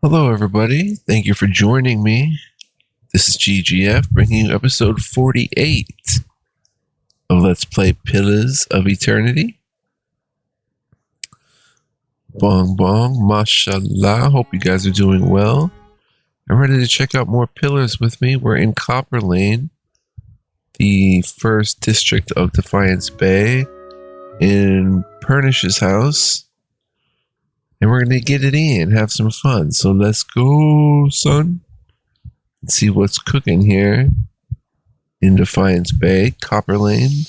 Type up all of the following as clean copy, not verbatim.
Hello, everybody. Thank you for joining me. This is GGF bringing you episode 48 of Let's Play Pillars of Eternity. Bong bong, mashallah. Hope you guys are doing well. I'm ready to check out more pillars with me. We're in COPPERLANE, the first district of Defiane Bay, in Pernish's house. And we're going to get it in, have some fun. So let's go, son. Let's see what's cooking here in Defiane Bay, COPPERLANE.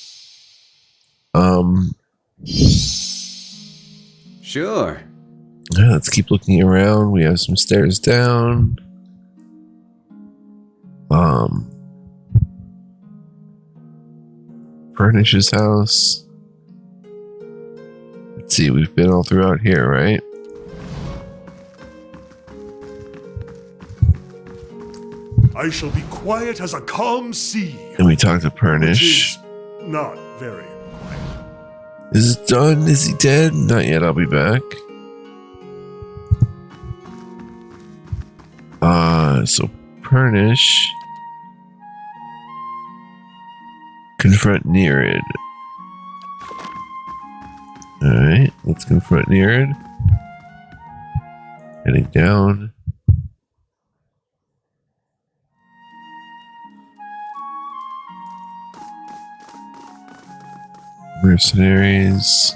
Sure. Yeah, let's keep looking around. We have some stairs down. Pernish's house. Let's see, we've been all throughout here, right? I shall be quiet as a calm sea. And we talked to Which Pernish. is not very quiet. Is it done? Is he dead? Not yet, I'll be back. So Pernish. Confront Nereid. Alright, let's confront Nereid. Heading down. Mercenaries.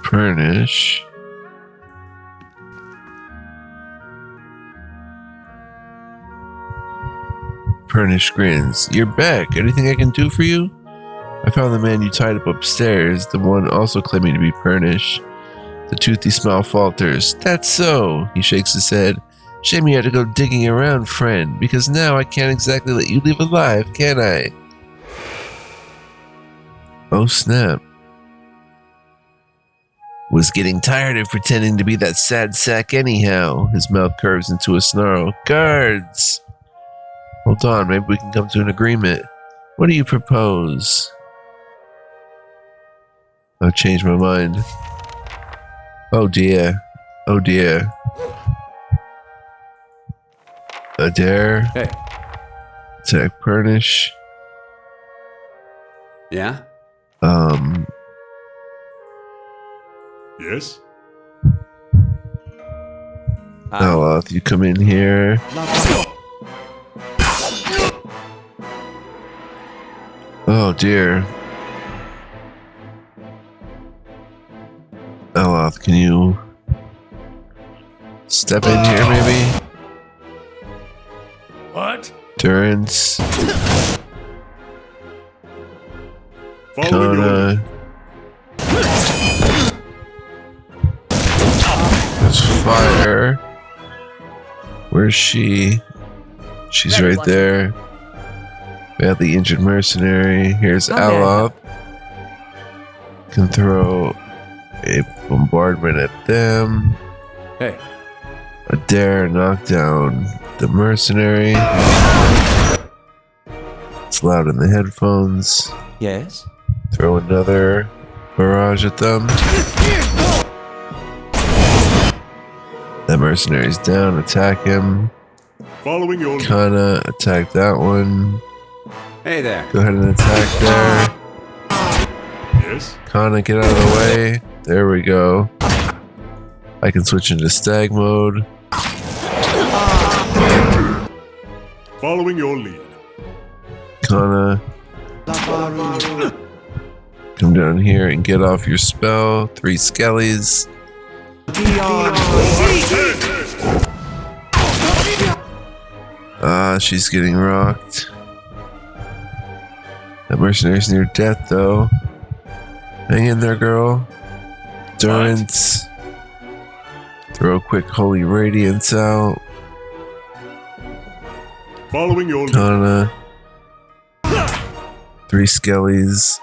Pernish. Pernish grins. You're back. Anything I can do for you? I found the man you tied up upstairs, the one also claiming to be Pernish. The toothy smile falters. That's so. He shakes his head. Shame you had to go digging around, friend, because now I can't exactly let you leave alive, can I? Oh, snap. Was getting tired of pretending to be that sad sack anyhow. His mouth curves into a snarl. Guards! Hold on, maybe we can come to an agreement. What do you propose? I've changed my mind. Oh dear. Oh dear. Adair. Hey. Attack Pernish. Yeah? Yes? Aloth, you come in here. Oh dear. Aloth, can you step in here maybe? What? Durance. Following your Kana. There's fire. Where's she? She's right there. Badly injured mercenary. Here's Aloth. Can throw a bombardment at them. Hey. Adair knock down the mercenary. It's loud in the headphones. Yes? Throw another barrage at them. That mercenary's down. Attack him. following your Kinda attack that one. Hey there. Go ahead and attack there. Yes? Kana, get out of the way. There we go. I can switch into stag mode. Following your lead. Kana, come down here and get off your spell. 3 skellies. She's getting rocked. That mercenary's near death, though. Hang in there, girl. Durance. Throw a quick holy radiance out. Following your lead. Kana. 3 skellies.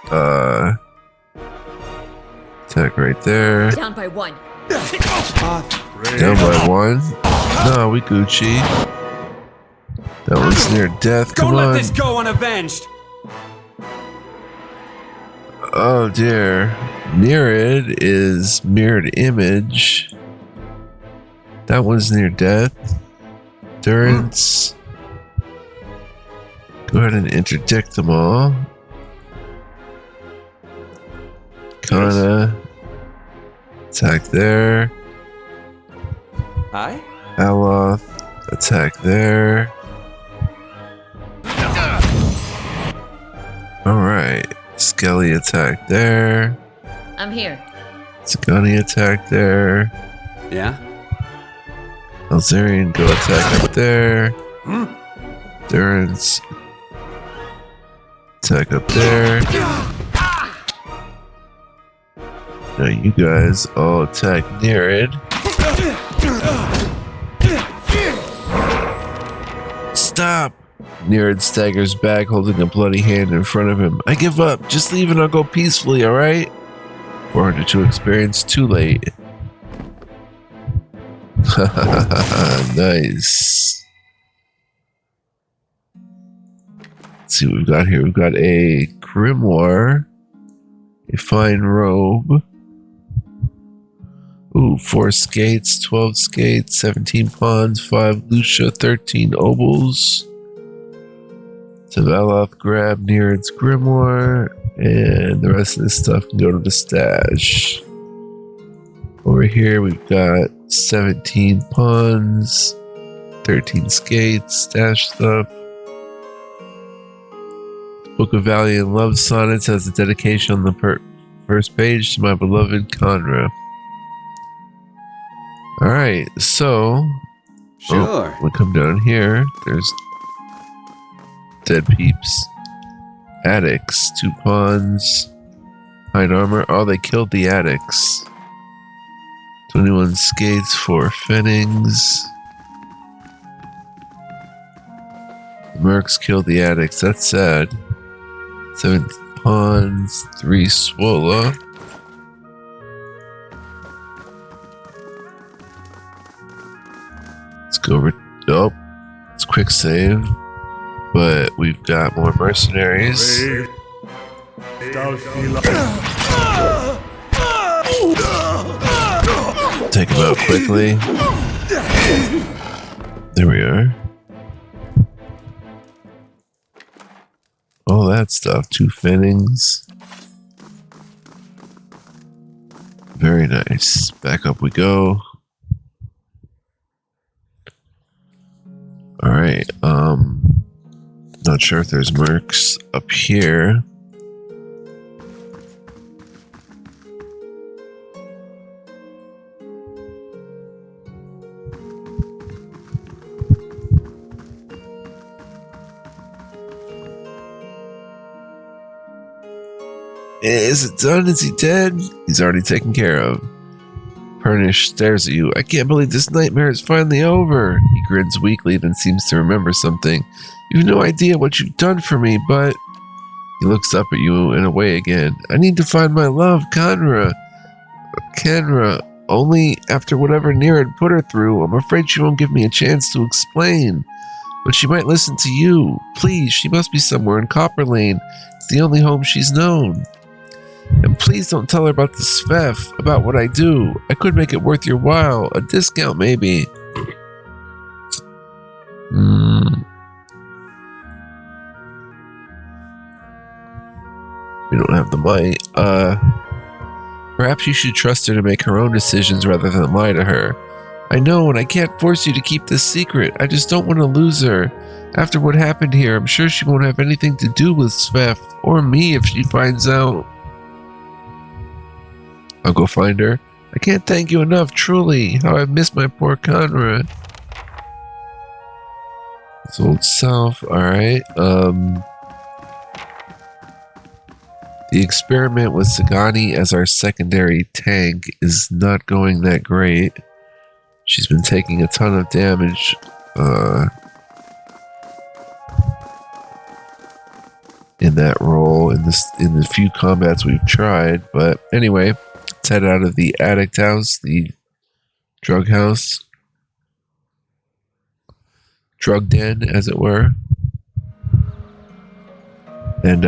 Attack right there. Down by 1. Down by 1. No, we Gucci. That one's near death. Come Don't on. let this go unavenged. Oh dear. Nearid is mirrored image. That one's near death. Durance. Go ahead and interdict them all. Kana. Attack there. Hi? Aloth. Attack there. Alright. Skelly attack there. I'm here. Sagani attack there. Yeah? Alzarian go attack up there. Durance attack up there. Now you guys all attack Nearid. Stop! Nearid staggers back, holding a bloody hand in front of him. I give up. Just leave and I'll go peacefully, alright? 402 experience, too late. Nice. Let's see what we've got here. We've got a grimoire, a fine robe. Ooh, 4 skates, 12 skates, 17 pawns, 5 Lucia, 13 obols. So Aloth grab Nearid's grimoire, and the rest of this stuff can go to the stash. Over here we've got 17 pawns, 13 skates, stash stuff. Book of Valiant Love Sonnets has a dedication on the first page to my beloved Conra. Alright, so Sure. we come down here. There's dead peeps. Addicts, 2 pawns. Hide armor. Oh, they killed the addicts. 21 skates, 4 Fennings. The mercs killed the addicts. That's sad. 7 pawns, 3 Swola. Let's go over. Oh, it's quick save. But we've got more mercenaries. Take them out quickly. There we are. All that stuff. 2 Fennings. Very nice. Back up we go. Alright, not sure if there's mercs up here. Is it done? Is he dead? He's already taken care of. Pernish stares at you. I can't believe this nightmare is finally over. He grins weakly, then seems to remember something. You have no idea what you've done for me, but... He looks up at you and away again. I need to find my love, Kenra. Only after whatever Nearid put her through, I'm afraid she won't give me a chance to explain. But she might listen to you. Please, she must be somewhere in COPPERLANE. It's the only home she's known. And please don't tell her about the Svef, about what I do. I could make it worth your while. A discount, maybe. We don't have the might. Perhaps you should trust her to make her own decisions rather than lie to her. I know, and I can't force you to keep this secret. I just don't want to lose her. After what happened here, I'm sure she won't have anything to do with Svef, or me if she finds out. I'll go find her. I can't thank you enough, truly. How I've missed my poor Conrad. His old self. Alright. The experiment with Sagani as our secondary tank is not going that great. She's been taking a ton of damage. In that role, in the few combats we've tried. But anyway, let's head out of the addict house, the drug house. Drug den, as it were. And,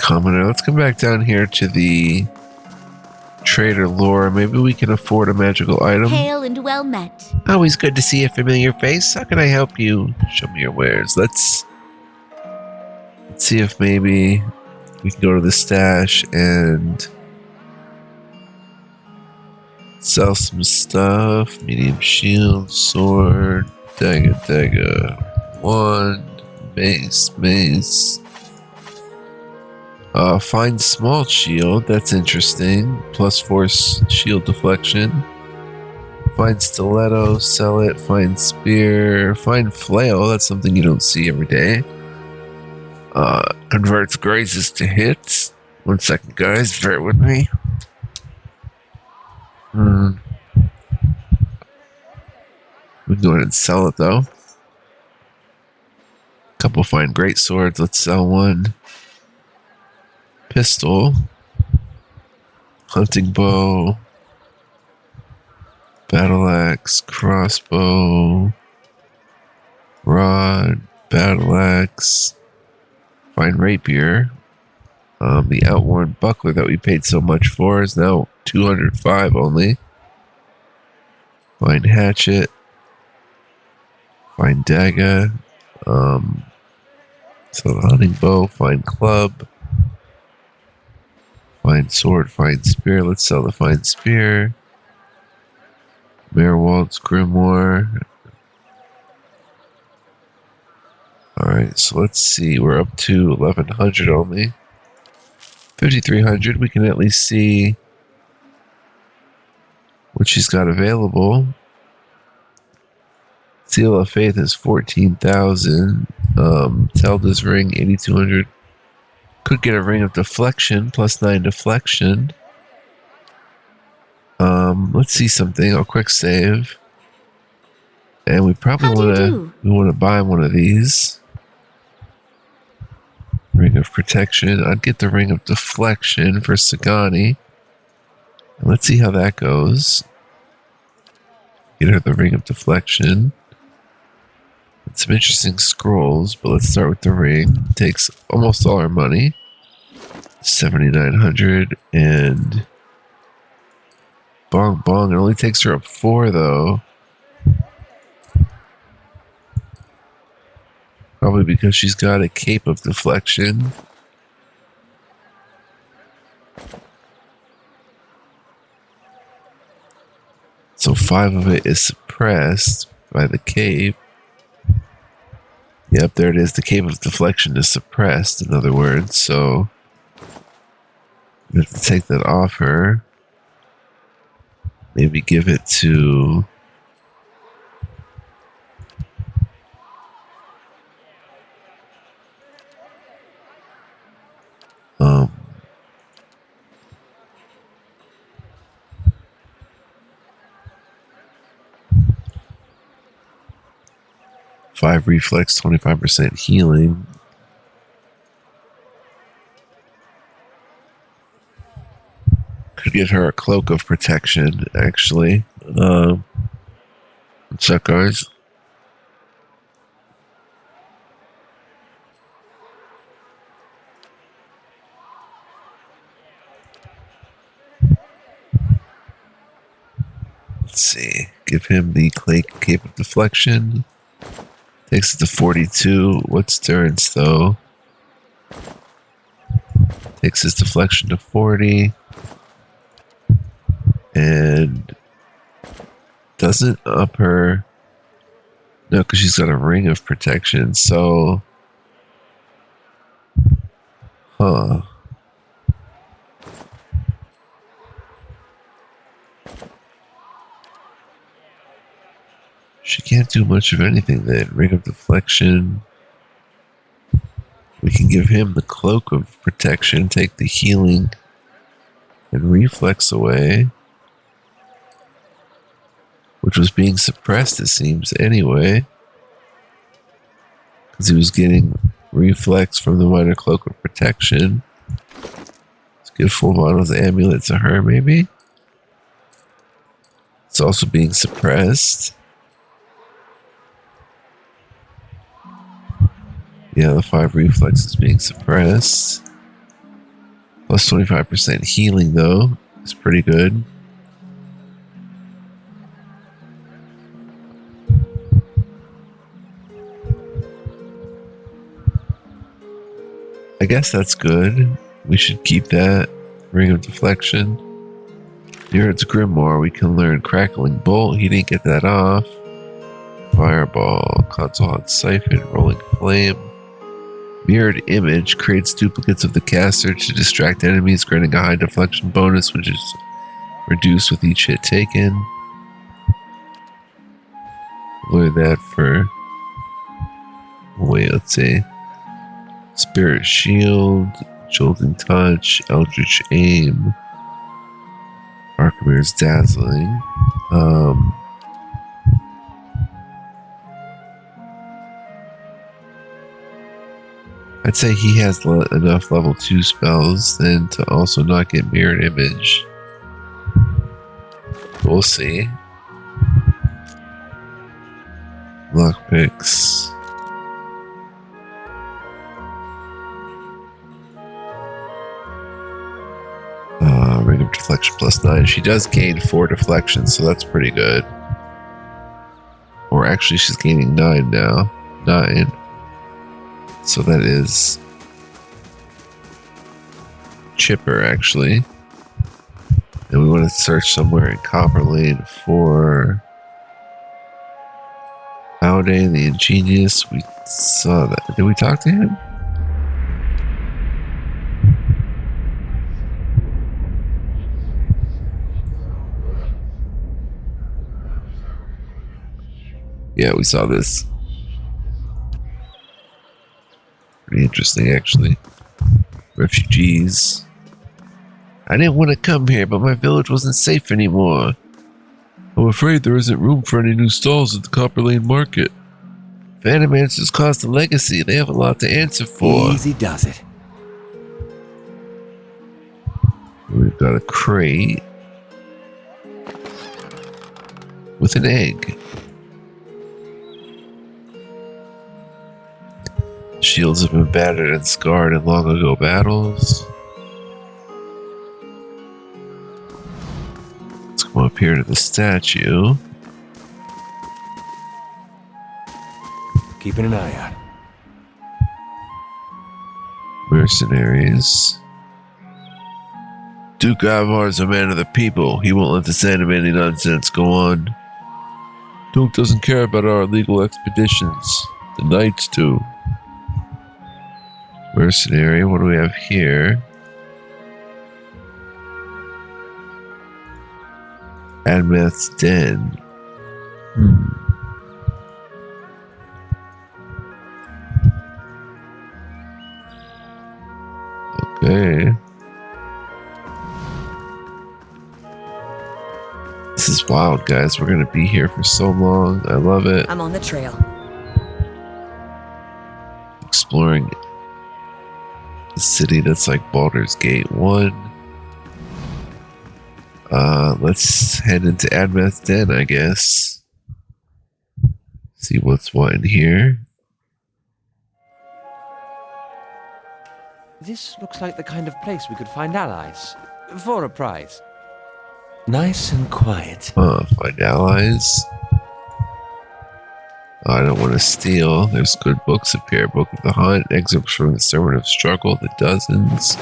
Commoner. Let's come back down here to the Trader Laura. Maybe we can afford a magical item. Hail and well met. Always good to see a familiar face. How can I help you? Show me your wares. Let's see if maybe we can go to the stash and sell some stuff. Medium shield, sword, dagger, wand, mace. Find small shield. That's interesting. Plus force shield deflection. Find stiletto, sell it. Find spear. Find flail. That's something you don't see every day. Converts grazes to hits. 1 second, guys. Bear with me. We can go ahead and sell it, though. Couple fine great swords. Let's sell one. Pistol. Hunting bow. Battle axe. Crossbow. Rod. Battle axe. Fine rapier. The outworn buckler that we paid so much for is now 205 only. Fine hatchet. Fine dagger. So the hunting bow. Fine club. Fine sword. Fine spear. Let's sell the fine spear. Merwald's grimoire. Alright, so let's see. We're up to 1100 only. 5300. We can at least see what she's got available. Seal of Faith is 14,000. Telda's ring 8,200. Could get a ring of deflection plus 9 deflection. Let's see something. I'll quick save. And we probably want to buy one of these. Ring of protection. I'd get the ring of deflection for Sagani. And let's see how that goes. Get her the ring of deflection. And some interesting scrolls, but let's start with the ring. Takes almost all our money. 7,900 and bong. It only takes her up 4 though. Probably because she's got a cape of deflection. So 5 of it is suppressed by the cape. Yep, there it is. The cape of deflection is suppressed, in other words. So we have to take that off her. Maybe give it to... 5 reflex, 25% healing. Could get her a cloak of protection, actually. What's up, guys? Let's see. Give him the cape of deflection. Takes it to 42. What's Durance, though? Takes his deflection to 40. And doesn't up her... No, because she's got a ring of protection, so... Huh. She can't do much of anything then. Ring of deflection. We can give him the cloak of protection, take the healing and reflex away. Which was being suppressed, it seems, anyway. Because he was getting reflex from the minor cloak of protection. Let's give full bottles of amulet to her, maybe. It's also being suppressed. Yeah, the 5 reflex is being suppressed. Plus 25% healing, though. It's pretty good. I guess that's good. We should keep that. Ring of Deflection. Near its Grimoire, we can learn Crackling Bolt. He didn't get that off. Fireball. Console Hot Siphon. Rolling Flame. Mirrored Image creates duplicates of the caster to distract enemies, granting a high deflection bonus, which is reduced with each hit taken. Learn that for... Wait, let's see. Spirit Shield, Jolting Touch, Eldritch Aim, Archimede's Dazzling. I'd say he has enough level 2 spells then to also not get Mirrored Image. We'll see. Lockpicks. Ring of Deflection +9. She does gain 4 deflection, so that's pretty good. Or actually, she's gaining 9 now. 9. So that is chipper, actually. And we want to search somewhere in COPPERLANE for Howday the Ingenious. We saw that. Did we talk to him? Yeah, we saw this. Pretty interesting, actually. Refugees. I didn't want to come here, but my village wasn't safe anymore. I'm afraid there isn't room for any new stalls at the COPPERLANE market. Vanamancer's caused a legacy. They have a lot to answer for. Easy does it. We've got a crate with an egg. Shields have been battered and scarred in long ago battles. Let's come up here to the statue. Keeping an eye out. Mercenaries. Duke Ivar is a man of the people. He won't let this animating nonsense go on. Duke doesn't care about our illegal expeditions. The knights do. Mercenary, what do we have here? Admeth's Den. Okay. This is wild, guys. We're gonna be here for so long. I love it. I'm on the trail. Exploring the city that's like Baldur's Gate 1. Let's head into Admeth's Den, I guess. See what's what in here. This looks like the kind of place we could find allies. For a prize. Nice and quiet. Find allies. I don't want to steal. There's good books up here. Book of the Hunt, excerpts from the Sermon of Struggle, the Dozens.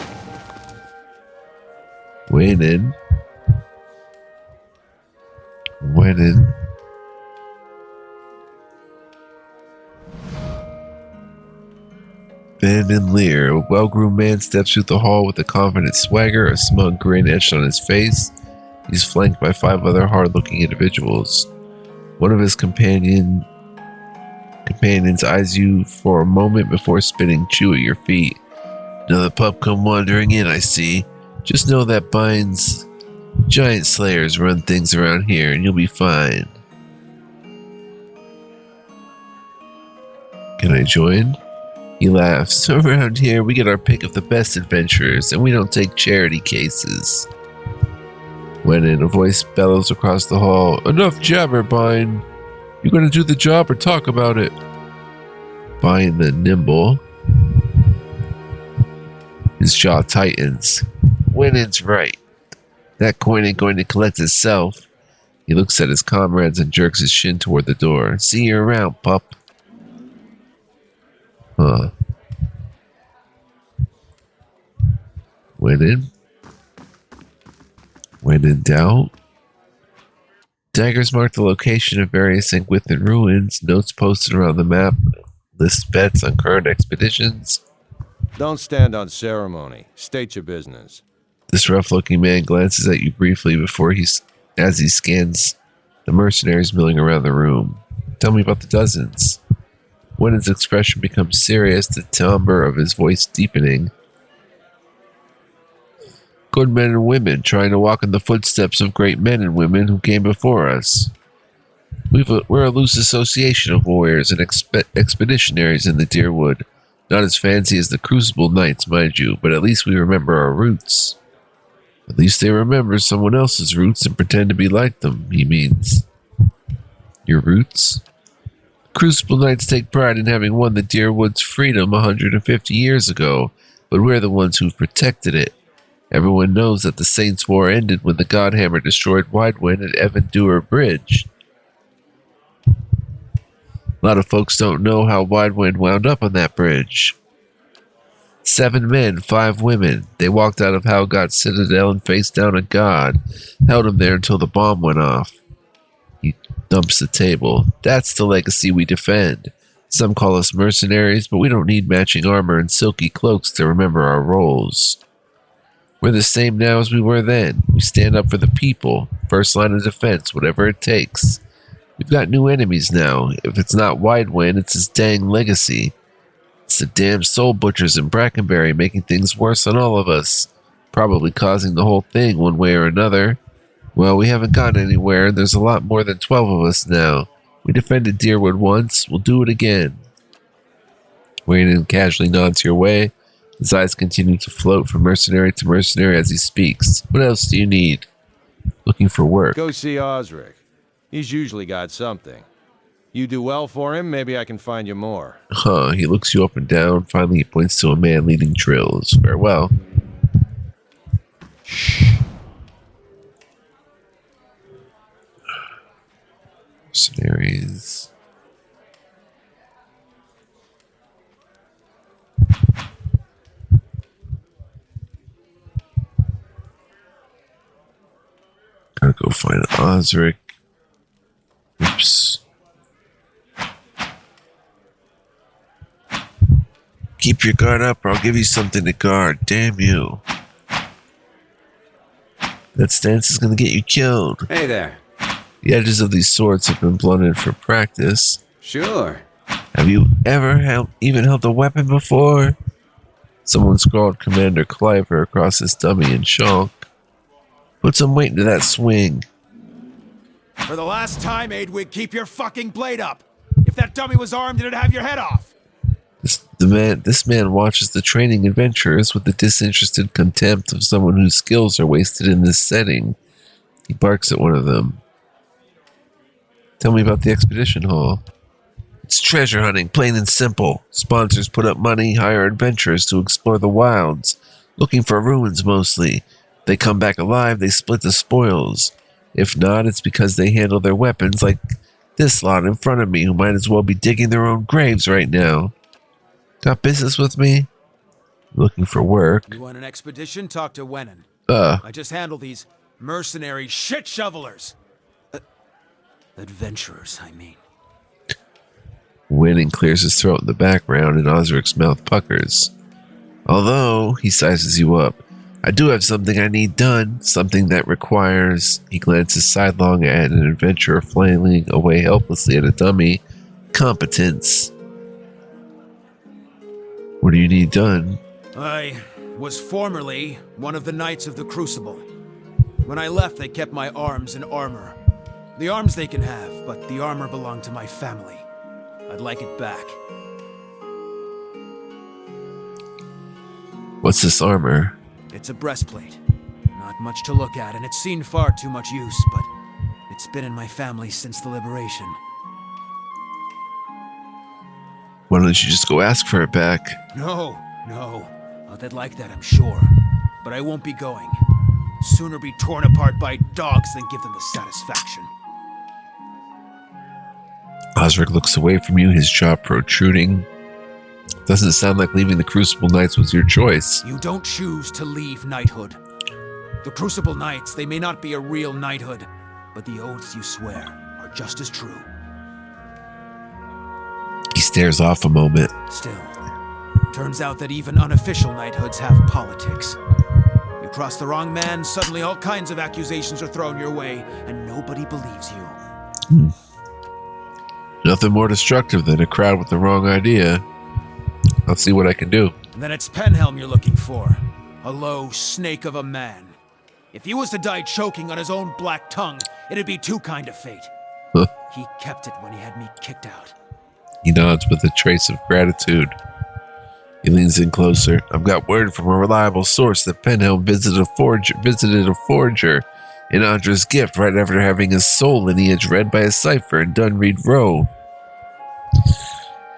Winning. Ben and Lear. A well-groomed man steps through the hall with a confident swagger, a smug grin etched on his face. He's flanked by 5 other hard-looking individuals. One of his companions eyes you for a moment before spitting chew at your feet. Another pup come wandering in, I see. Just know that binds giant slayers run things around here, and you'll be fine. Can I join? He laughs. Around here, we get our pick of the best adventurers, and we don't take charity cases. When in a voice bellows across the hall, enough jabber, Bine. You gonna do the job or talk about it? Bine the nimble. His jaw tightens. Winning's right. That coin ain't going to collect itself. He looks at his comrades and jerks his shin toward the door. See you around, pup. Huh. When in doubt. Daggers mark the location of various Ingwithan ruins. Notes posted around the map list bets on current expeditions. Don't stand on ceremony. State your business. This rough-looking man glances at you briefly as he scans the mercenaries milling around the room. Tell me about the dozens. When his expression becomes serious, the timbre of his voice deepening. Good men and women trying to walk in the footsteps of great men and women who came before us. We're a loose association of warriors and expeditionaries in the Deerwood. Not as fancy as the Crucible Knights, mind you, but at least we remember our roots. At least they remember someone else's roots and pretend to be like them, he means. Your roots? Crucible Knights take pride in having won the Deerwood's freedom 150 years ago, but we're the ones who've protected it. Everyone knows that the Saints' War ended when the Godhammer destroyed Widewind at Evandur Bridge. A lot of folks don't know how Widewind wound up on that bridge. 7 men, 5 women. They walked out of Howgott Citadel and faced down a god. Held him there until the bomb went off. He dumps the table. That's the legacy we defend. Some call us mercenaries, but we don't need matching armor and silky cloaks to remember our roles. We're the same now as we were then. We stand up for the people. First line of defense, whatever it takes. We've got new enemies now. If it's not Widewind, it's his dang legacy. It's the damn soul butchers in Brackenberry making things worse on all of us. Probably causing the whole thing one way or another. Well, we haven't gotten anywhere, and there's a lot more than 12 of us now. We defended Deerwood once. We'll do it again. Wayne casually nods your way. His eyes continue to float from mercenary to mercenary as he speaks. What else do you need? Looking for work. Go see Osric. He's usually got something. You do well for him, maybe I can find you more. Huh, he looks you up and down. Finally, he points to a man leading drills. Farewell. Mercenaries. Gotta go find Osric. Oops. Keep your guard up or I'll give you something to guard. Damn you. That stance is gonna get you killed. Hey there. The edges of these swords have been blunted for practice. Sure. Have you ever even held a weapon before? Someone scrawled Commander Cliver across his dummy in shock. Put some weight into that swing. For the last time, Aidwig, keep your fucking blade up. If that dummy was armed, it'd have your head off. This man watches the training adventurers with the disinterested contempt of someone whose skills are wasted in this setting. He barks at one of them. Tell me about the expedition hall. It's treasure hunting, plain and simple. Sponsors put up money, hire adventurers to explore the wilds, looking for ruins mostly. If they come back alive, they split the spoils. If not, it's because they handle their weapons like this lot in front of me who might as well be digging their own graves right now. Got business with me? Looking for work. You want an expedition? Talk to Wenin. I just handle these mercenary shit shovelers. Adventurers, I mean. Winning clears his throat in the background and Osric's mouth puckers. Although, he sizes you up, I do have something I need done, something that requires, he glances sidelong at an adventurer flailing away helplessly at a dummy, competence. What do you need done? I was formerly one of the Knights of the Crucible. When I left, they kept my arms and armor. The arms they can have, but the armor belonged to my family. I'd like it back. What's this armor? It's a breastplate. Not much to look at, and it's seen far too much use, but it's been in my family since the liberation. Why don't you just go ask for it back? No. Oh, they'd like that, I'm sure. but I won't be going. Sooner be torn apart by dogs than give them the satisfaction. Osric looks away from you, his jaw protruding. Doesn't sound like leaving the Crucible Knights was your choice. You don't choose to leave knighthood. The Crucible Knights, they may not be a real knighthood, but the oaths you swear are just as true. He stares off a moment. Still, turns out that even unofficial knighthoods have politics. You cross the wrong man, suddenly all kinds of accusations are thrown your way, and nobody believes you. Nothing more destructive than a crowd with the wrong idea. I'll see what I can do. And then it's Penhelm you're looking for. A low snake of a man. If he was to die choking on his own black tongue, it'd be too kind of fate. Huh. He kept it when he had me kicked out. He nods with a trace of gratitude. He leans in closer. I've got word from a reliable source that Penhelm visited a forger in Andra's gift right after having his soul lineage read by a cipher in Dunreed Row.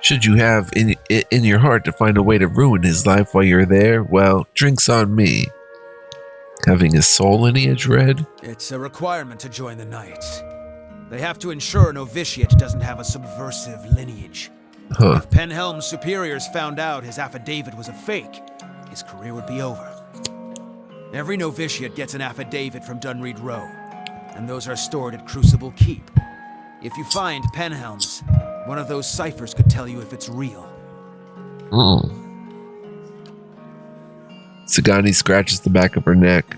Should you have in your heart to find a way to ruin his life while you're there, well, drinks on me. Having his soul lineage read? It's a requirement to join the Knights. They have to ensure a novitiate doesn't have a subversive lineage. Huh. If Penhelm's superiors found out his affidavit was a fake, his career would be over. Every novitiate gets an affidavit from Dunreed Row, and those are stored at Crucible Keep. If you find Penhelm's, one of those ciphers could tell you if it's real. Sagani scratches the back of her neck.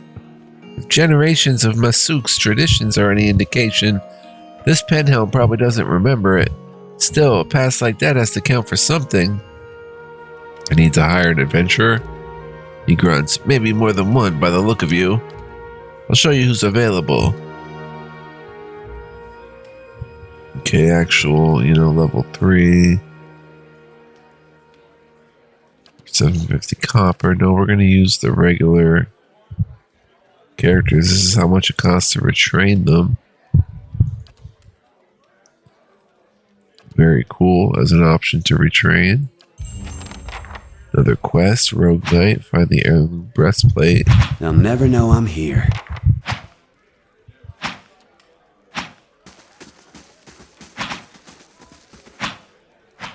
If generations of Masuk's traditions are any indication, this Penhelm probably doesn't remember it. Still, a past like that has to count for something. I need to hire an adventurer. He grunts. Maybe more than one by the look of you. I'll show you who's available. Okay, actual, level 3. 750 copper. No, we're going to use the regular characters. This is how much it costs to retrain them. Very cool as an option to retrain. Another quest, Rogue Knight, find the heirloom breastplate. They'll never know I'm here.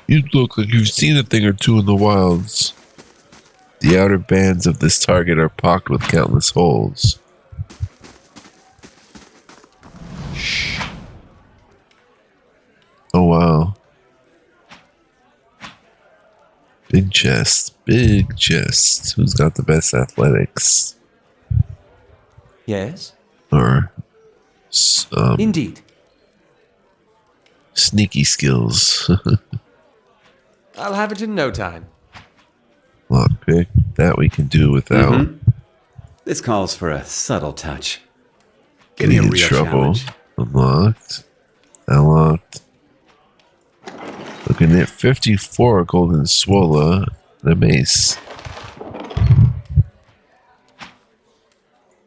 You look like you've seen a thing or two in the wilds. The outer bands of this target are pocked with countless holes. Oh wow. Big chest, big chest. Who's got the best athletics? Yes? Or Indeed. sneaky skills. I'll have it in no time. Lockpick, that we can do without This calls for a subtle touch. Give getting me a in real trouble. challenge. Unlocked. Unlocked. Looking at 54 golden swola and a mace.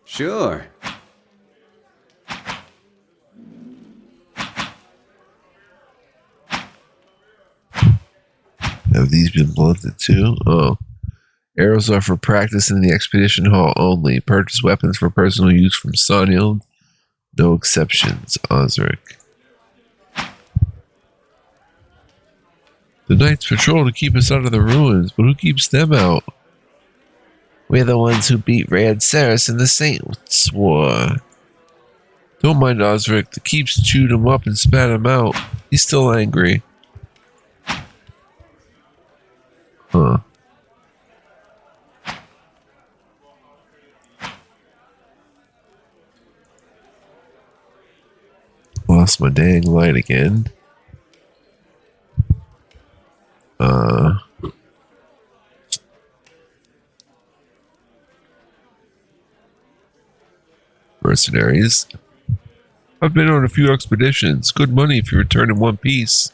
Sure. Have these been blunted too? Oh. Arrows are for practice in the expedition hall only. Purchase weapons for personal use from Sonild. No exceptions, Osric. The knights patrol to keep us out of the ruins, but who keeps them out? We're the ones who beat Rad Saris in the Saints' War. Don't mind Osric. The keeps chewed him up and spat him out. He's still angry. Huh. Lost my dang light again. Mercenaries. I've been on a few expeditions. Good money if you return in one piece.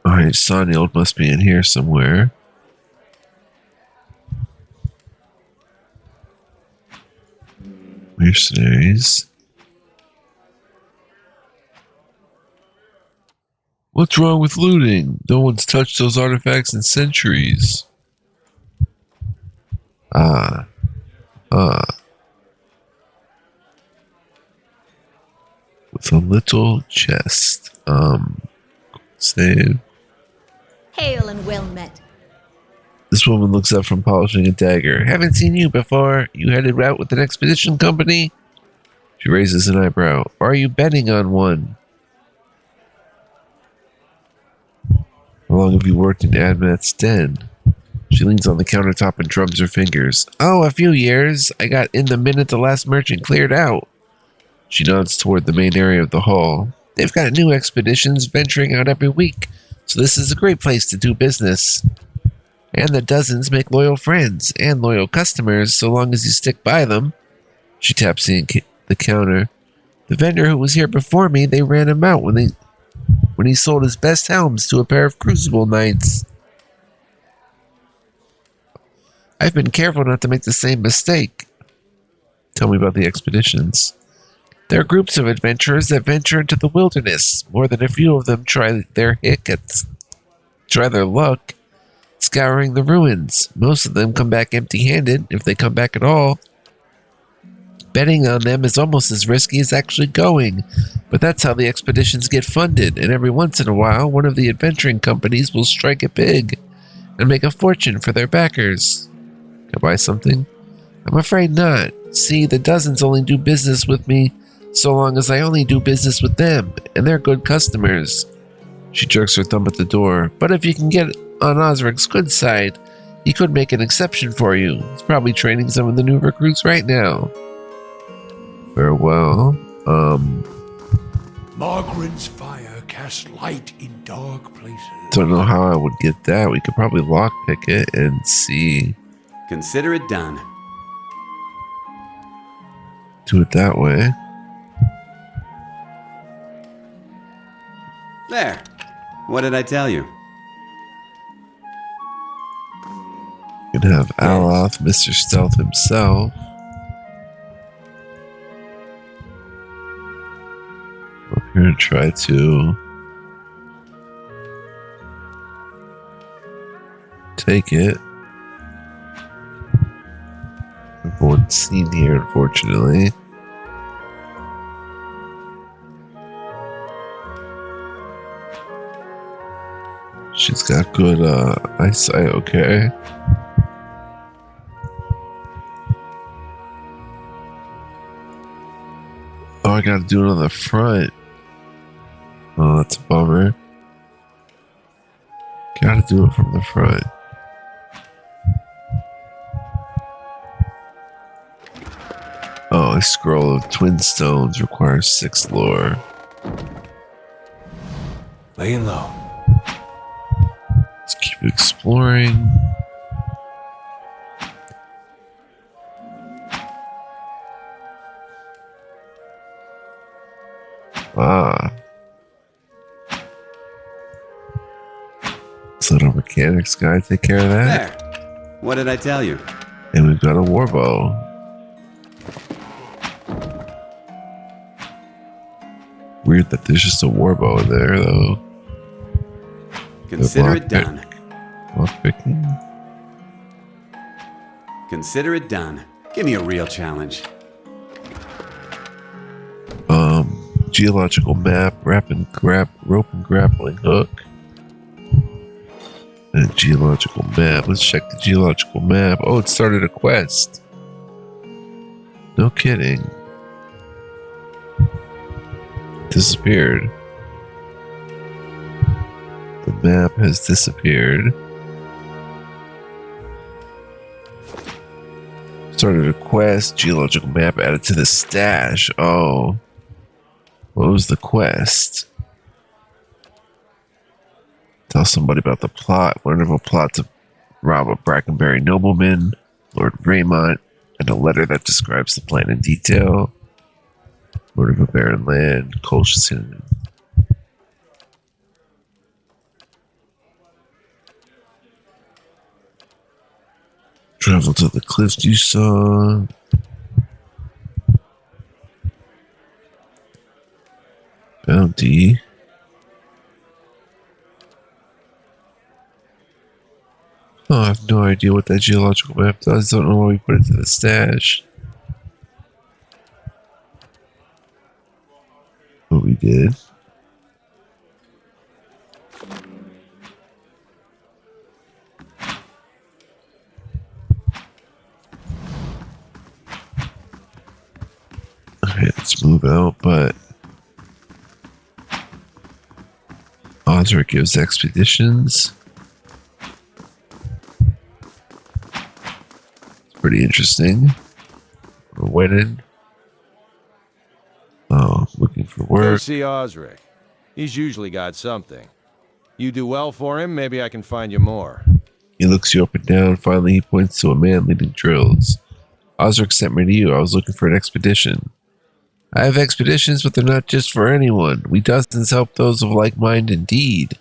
Alright, Sonild must be in here somewhere. Mercenaries. What's wrong with looting? No one's touched those artifacts in centuries. With a little chest. Save. Hail and well met. This woman looks up from polishing a dagger. Haven't seen you before. You headed out with an expedition company? She raises an eyebrow. Or are you betting on one? How long have you worked in Admat's den? She leans on the countertop and drums her fingers. Oh, a few years. I got in the minute the last merchant cleared out. She nods toward the main area of the hall. They've got new expeditions venturing out every week, so this is a great place to do business. And the dozens make loyal friends and loyal customers so long as you stick by them. She taps the counter. The vendor who was here before me, they ran him out when he sold his best helms to a pair of crucible knights. I've been careful not to make the same mistake. Tell me about the expeditions. There are groups of adventurers that venture into the wilderness. More than a few of them try their luck scouring the ruins. Most of them come back empty-handed, if they come back at all. Betting on them is almost as risky as actually going, but that's how the expeditions get funded, and every once in a while, one of the adventuring companies will strike it big and make a fortune for their backers. Can I buy something? I'm afraid not. See, the dozens only do business with me so long as I only do business with them, and they're good customers. She jerks her thumb at the door. But if you can get on Osric's good side, he could make an exception for you. He's probably training some of the new recruits right now. Farewell. Margaren's fire casts light in dark places. Don't know how I would get that. We could probably lockpick it and see. Consider it done. Do it that way. There. What did I tell you? You can have Aloth, Mr. Stealth himself. We're going to try to take it. Everyone's seen here, unfortunately. She's got good eyesight, okay. Oh, I gotta do it on the front. Oh, that's a bummer. Gotta do it from the front. Oh, a scroll of twin stones requires 6 lore. Laying low. Let's keep exploring. Ah. Let's let our mechanics guy take care of that. There. What did I tell you? And we've got a warbow. Weird that there's just a warbow in there, though. Consider it done. Lockpicking. Consider it done. Give me a real challenge. Geological map, rope and grappling hook. And geological map. Let's check the geological map. Oh, it started a quest. No kidding. Disappeared. The map has disappeared. Started a quest. Geological map added to the stash. Oh. What was the quest? Tell somebody about the plot. Learn of a plot to rob a Brackenberry nobleman, Lord Raymont, and a letter that describes the plan in detail. Lord of a barren land, Colchester. Travel to the cliffs you saw. Bounty. Oh, I have no idea what that geological map does. Don't know why we put it to the stash. But we did. Okay, let's move out, but Osric gives expeditions. It's pretty interesting. We're winning. Oh, looking for Go work. see Osric. He's usually got something. You do well for him, maybe I can find you more. He looks you up and down. Finally, he points to a man leading drills. Osric sent me to you. I was looking for an expedition. I have expeditions, but they're not just for anyone. We dozens help those of like mind indeed.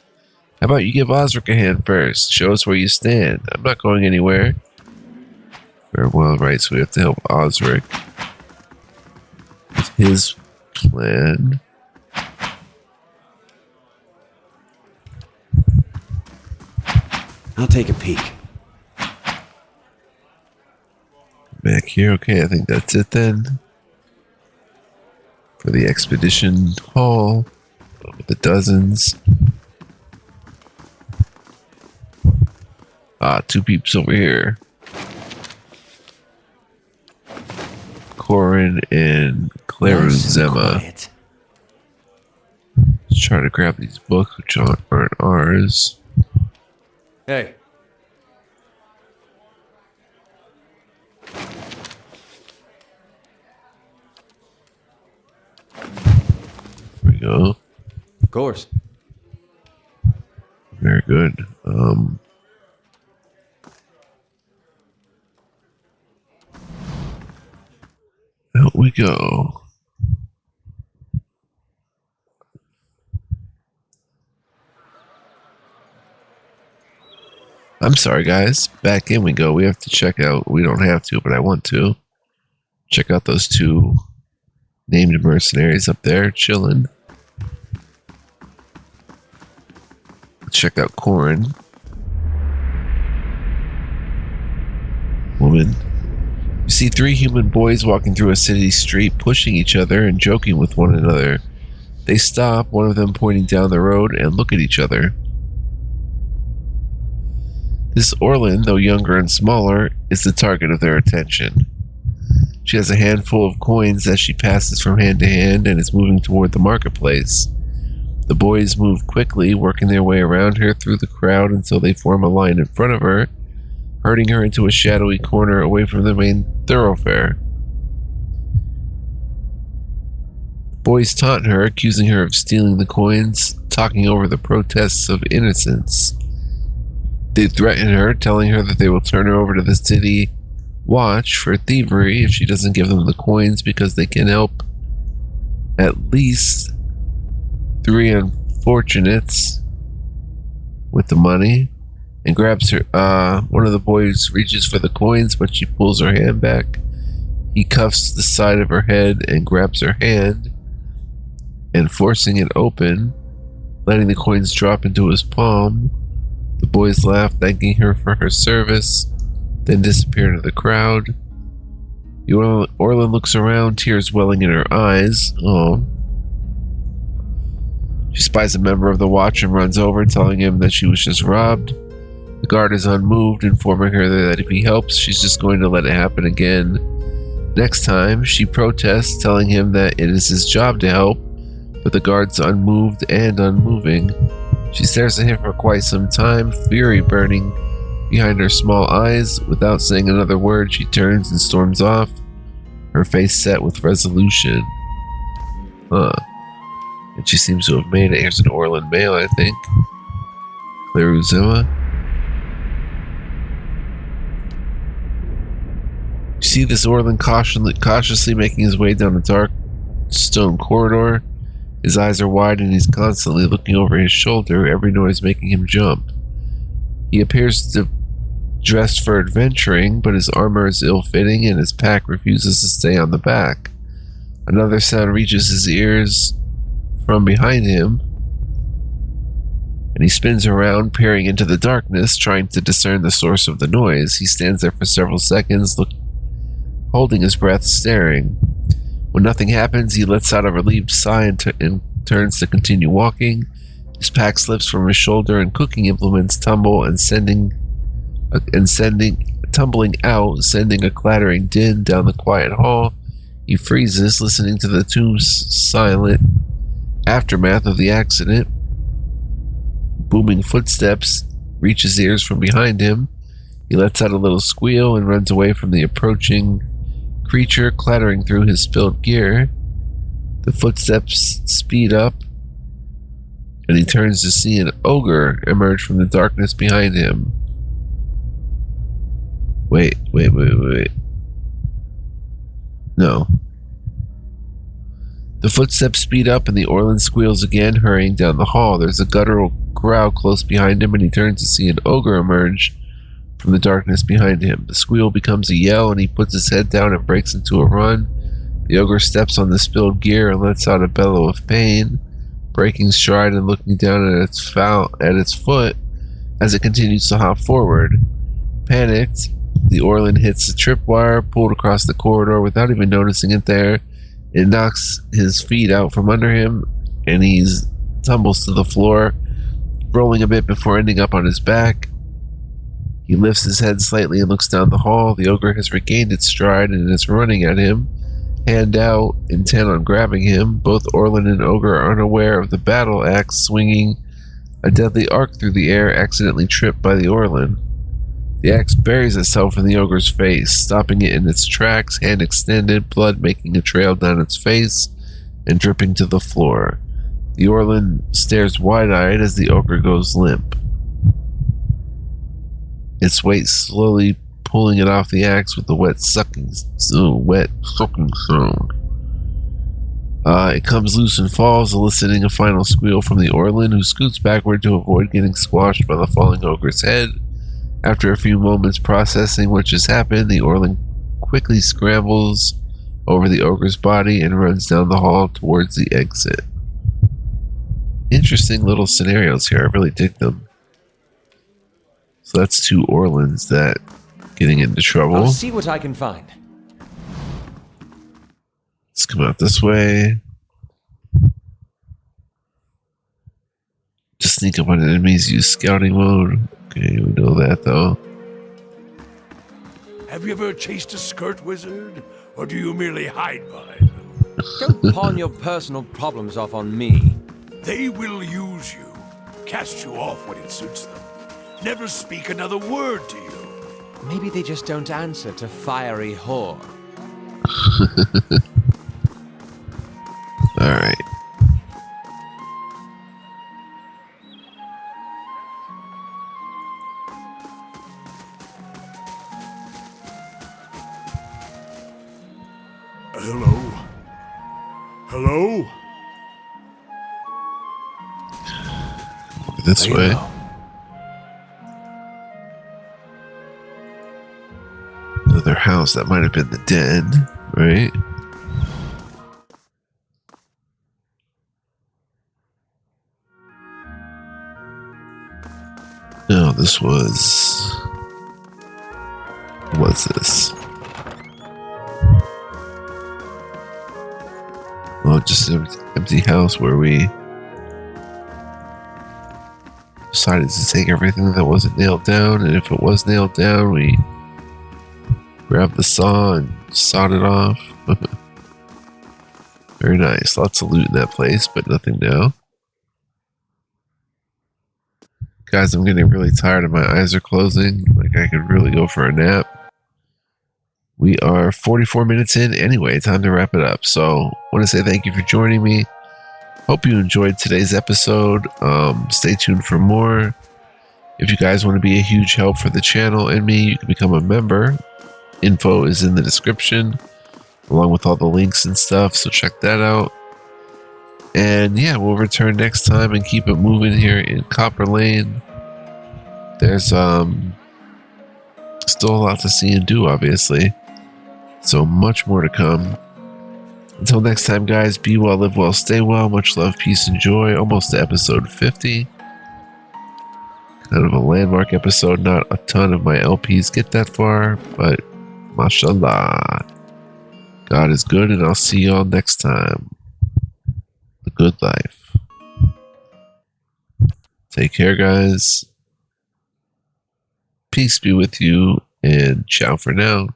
How about you give Osric a hand first? Show us where you stand. I'm not going anywhere. Very well, right, so we have to help Osric with his plan. I'll take a peek. Back here, okay, I think that's it then. For the expedition hall with the dozens. Ah, two peeps over here. Corin and Claruzema. Quiet. Let's try to grab these books, which aren't ours. Hey, There we go. of course. Very good. Out we go. I'm sorry, guys. Back in we go. We have to check out. We don't have to, but I want to. Check out those two named mercenaries up there chilling. Check out Corin. Woman. You see three human boys walking through a city street, pushing each other and joking with one another. They stop, one of them pointing down the road, and look at each other. This Orlin, though younger and smaller, is the target of their attention. She has a handful of coins as she passes from hand to hand and is moving toward the marketplace. The boys move quickly, working their way around her through the crowd until they form a line in front of her, herding her into a shadowy corner away from the main thoroughfare. Boys taunt her, accusing her of stealing the coins, talking over the protests of innocence. They threaten her, telling her that they will turn her over to the city watch for thievery if she doesn't give them the coins, because they can help at least 3 unfortunates with the money. And grabs her. One of the boys reaches for the coins, but she pulls her hand back. He cuffs the side of her head and grabs her hand, and forcing it open, letting the coins drop into his palm. The boys laugh, thanking her for her service, then disappear into the crowd. Orlin looks around, tears welling in her eyes. Oh. She spies a member of the watch and runs over, telling him that she was just robbed. The guard is unmoved, informing her that if he helps, she's just going to let it happen again. Next time, she protests, telling him that it is his job to help, but the guard's unmoved and unmoving. She stares at him for quite some time, fury burning behind her small eyes. Without saying another word, she turns and storms off, her face set with resolution. And she seems to have made it. Here's an Orlin mail, I think. Claruzema. You see this Orlin cautiously making his way down a dark stone corridor. His eyes are wide and he's constantly looking over his shoulder, every noise making him jump. He appears to dressed for adventuring, but his armor is ill-fitting and his pack refuses to stay on the back. Another sound reaches his ears from behind him. and he spins around, peering into the darkness, trying to discern the source of the noise. He stands there for several seconds, holding his breath, staring. When nothing happens, he lets out a relieved sigh and turns to continue walking. His pack slips from his shoulder, and cooking implements tumble tumbling out, sending a clattering din down the quiet hall. He freezes, listening to the silent aftermath of the accident. Booming footsteps reach his ears from behind him. He lets out a little squeal and runs away from the approaching creature, clattering through his spilled gear. The footsteps speed up, and he turns to see an ogre emerge from the darkness behind him. Wait. No. The footsteps speed up, and the Orlan squeals again, hurrying down the hall. There's a guttural growl close behind him, and he turns to see an ogre emerge from the darkness behind him. The squeal becomes a yell, and he puts his head down and breaks into a run. The ogre steps on the spilled gear and lets out a bellow of pain, breaking stride and looking down at its foot as it continues to hop forward. Panicked, the Orlan hits the tripwire, pulled across the corridor without even noticing it there. It knocks his feet out from under him, and he tumbles to the floor, rolling a bit before ending up on his back. He lifts his head slightly and looks down the hall. The ogre has regained its stride and is running at him, hand out, intent on grabbing him. Both Orlan and ogre are unaware of the battle axe swinging a deadly arc through the air, accidentally tripped by the Orlan. The axe buries itself in the ogre's face, stopping it in its tracks, hand extended, blood making a trail down its face and dripping to the floor. The Orlan stares wide-eyed as the ogre goes limp, its weight slowly pulling it off the axe with the wet sucking sound. It comes loose and falls, eliciting a final squeal from the Orlan, who scoots backward to avoid getting squashed by the falling ogre's head. After a few moments processing what just happened, the Orlan quickly scrambles over the ogre's body and runs down the hall towards the exit. Interesting little scenarios here. I really dig them. So that's two Orlans that getting into trouble. I'll see what I can find. Let's come out this way. To sneak up on enemies, use scouting mode. Okay, we know that though. Have you ever chased a skirt wizard? Or do you merely hide behind them? Don't pawn your personal problems off on me. They will use you, cast you off when it suits them. Never speak another word to you. Maybe they just don't answer to fiery whore. Alright. Hello? Hello? This way. Another house. That might have been the den, right? No, this was... What's this? Oh, just an empty house where we decided to take everything that wasn't nailed down, and if it was nailed down, we grabbed the saw and sawed it off. Very nice. Lots of loot in that place, but nothing now. Guys, I'm getting really tired and my eyes are closing. Like I could really go for a nap. We are 44 minutes in anyway, time to wrap it up. So I want to say thank you for joining me. Hope you enjoyed today's episode. Stay tuned for more. If you guys want to be a huge help for the channel and me, you can become a member. Info is in the description, along with all the links and stuff, so check that out. And yeah, we'll return next time and keep it moving here in COPPERLANE. There's still a lot to see and do, obviously. So much more to come. Until next time, guys, be well, live well, stay well. Much love, peace, and joy. Almost to episode 50. Kind of a landmark episode. Not a ton of my LPs get that far, but mashallah. God is good, and I'll see y'all next time. The Good Life. Take care, guys. Peace be with you, and ciao for now.